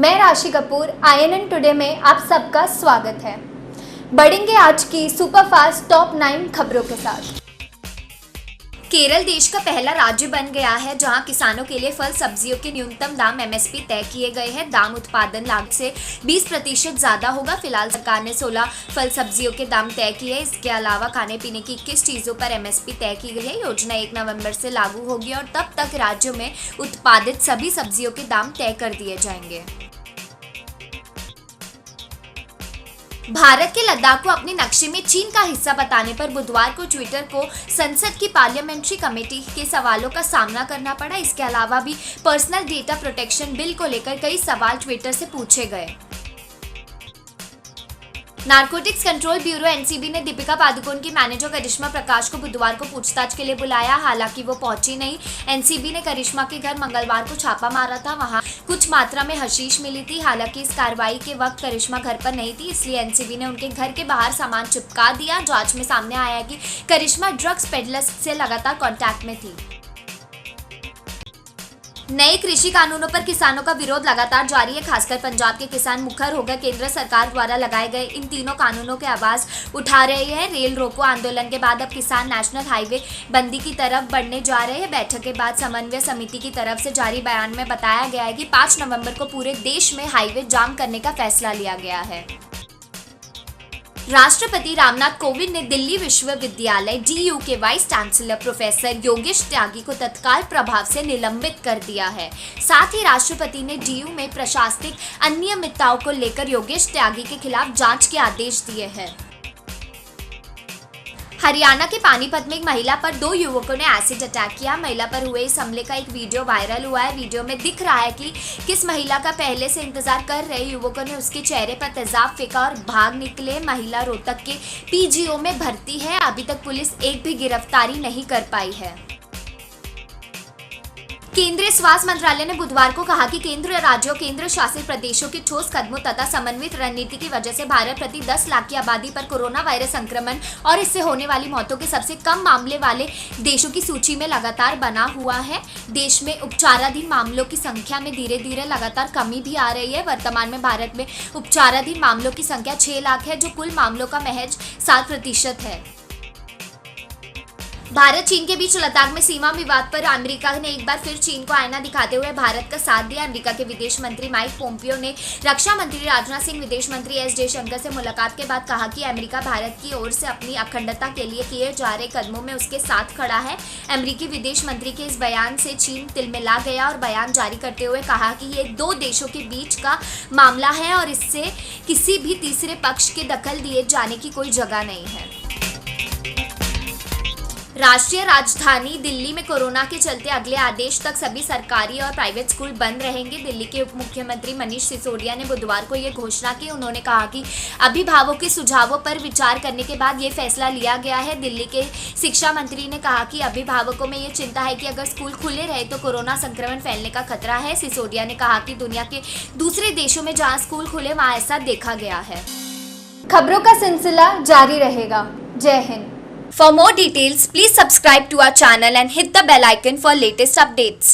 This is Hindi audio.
मैं राशि कपूर INN टुडे में आप सबका स्वागत है। बढ़ेंगे आज की सुपरफास्ट टॉप 9 खबरों के साथ। केरल देश का पहला राज्य बन गया है जहां किसानों के लिए फल सब्जियों के न्यूनतम दाम MSP तय किए गए हैं। दाम उत्पादन लागत से 20% ज्यादा होगा। फिलहाल सरकार ने 16 फल सब्जियों के दाम तय किए हैं। इसके अलावा खाने पीने की 21 चीजों पर MSP तय की गई है। योजना 1 नवंबर से लागू होगी और तब तक राज्यों में उत्पादित सभी सब्जियों के दाम तय कर दिए जाएंगे। भारत के लद्दाख को अपने नक्शे में चीन का हिस्सा बताने पर बुधवार को ट्विटर को संसद की पार्लियामेंट्री कमेटी के सवालों का सामना करना पड़ा। इसके अलावा भी पर्सनल डेटा प्रोटेक्शन बिल को लेकर कई सवाल ट्विटर से पूछे गए। नारकोटिक्स कंट्रोल ब्यूरो NCB ने दीपिका पादुकोण की मैनेजर करिश्मा प्रकाश को बुधवार को पूछताछ के लिए बुलाया। हालांकि वो पहुंची नहीं। NCB ने करिश्मा के घर मंगलवार को छापा मारा था। वहां कुछ मात्रा में हशीश मिली थी। हालांकि इस कार्रवाई के वक्त करिश्मा घर पर नहीं थी, इसलिए NCB ने उनके घर के बाहर सामान चिपका दिया। जांच में सामने आया कि करिश्मा ड्रग्स पेडलर्स से लगातार कॉन्टैक्ट में थी। नए कृषि कानूनों पर किसानों का विरोध लगातार जारी है। खासकर पंजाब के किसान मुखर होकर केंद्र सरकार द्वारा लगाए गए इन तीनों कानूनों के आवाज उठा रहे हैं। रेल रोको आंदोलन के बाद अब किसान नेशनल हाईवे बंदी की तरफ बढ़ने जा रहे हैं। बैठक के बाद समन्वय समिति की तरफ से जारी बयान में बताया गया है कि 5 नवंबर को पूरे देश में हाईवे जाम करने का फैसला लिया गया है। राष्ट्रपति रामनाथ कोविंद ने दिल्ली विश्वविद्यालय DU के वाइस चांसलर प्रोफेसर योगेश त्यागी को तत्काल प्रभाव से निलंबित कर दिया है। साथ ही राष्ट्रपति ने DU में प्रशासनिक अनियमितताओं को लेकर योगेश त्यागी के खिलाफ जांच के आदेश दिए हैं। हरियाणा के पानीपत में एक महिला पर 2 युवकों ने एसिड अटैक किया। महिला पर हुए इस हमले का एक वीडियो वायरल हुआ है। वीडियो में दिख रहा है कि किस महिला का पहले से इंतजार कर रहे युवकों ने उसके चेहरे पर तेजाब फेंका और भाग निकले। महिला रोहतक के PGO में भर्ती है। अभी तक पुलिस एक भी गिरफ्तारी नहीं कर पाई है। केंद्रीय स्वास्थ्य मंत्रालय ने बुधवार को कहा कि केंद्र राज्यों केंद्र शासित प्रदेशों के ठोस कदमों तथा समन्वित रणनीति की वजह से भारत प्रति 10 लाख की आबादी पर कोरोना वायरस संक्रमण और इससे होने वाली मौतों के सबसे कम मामले वाले देशों की सूची में लगातार बना हुआ है। देश में उपचाराधीन मामलों की संख्या में धीरे धीरे लगातार कमी भी आ रही है। वर्तमान में भारत में उपचाराधीन मामलों की संख्या 6 लाख है, जो कुल मामलों का महज 7% है। भारत चीन के बीच लद्दाख में सीमा विवाद पर अमेरिका ने एक बार फिर चीन को आईना दिखाते हुए भारत का साथ दिया। अमेरिका के विदेश मंत्री माइक पोम्पियो ने रक्षा मंत्री राजनाथ सिंह, विदेश मंत्री S जयशंकर से मुलाकात के बाद कहा कि अमेरिका भारत की ओर से अपनी अखंडता के लिए किए जा रहे कदमों में उसके साथ खड़ा है। अमेरिकी विदेश मंत्री के इस बयान से चीन तिलमिला गया और बयान जारी करते हुए कहा कि ये 2 देशों के बीच का मामला है और इससे किसी भी तीसरे पक्ष के दखल दिए जाने की कोई जगह नहीं है। राष्ट्रीय राजधानी दिल्ली में कोरोना के चलते अगले आदेश तक सभी सरकारी और प्राइवेट स्कूल बंद रहेंगे। दिल्ली के उप मुख्यमंत्री मनीष सिसोदिया ने बुधवार को ये घोषणा की। उन्होंने कहा कि अभिभावकों के सुझावों पर विचार करने के बाद ये फैसला लिया गया है। दिल्ली के शिक्षा मंत्री ने कहा कि अभिभावकों में ये चिंता है कि अगर स्कूल खुले रहे तो कोरोना संक्रमण फैलने का खतरा है। सिसोदिया ने कहा कि दुनिया के दूसरे देशों में जहाँ स्कूल खुले वहाँ ऐसा देखा गया है। खबरों का सिलसिला जारी रहेगा। जय Hind. For more details, please subscribe to our channel and hit the bell icon for latest updates.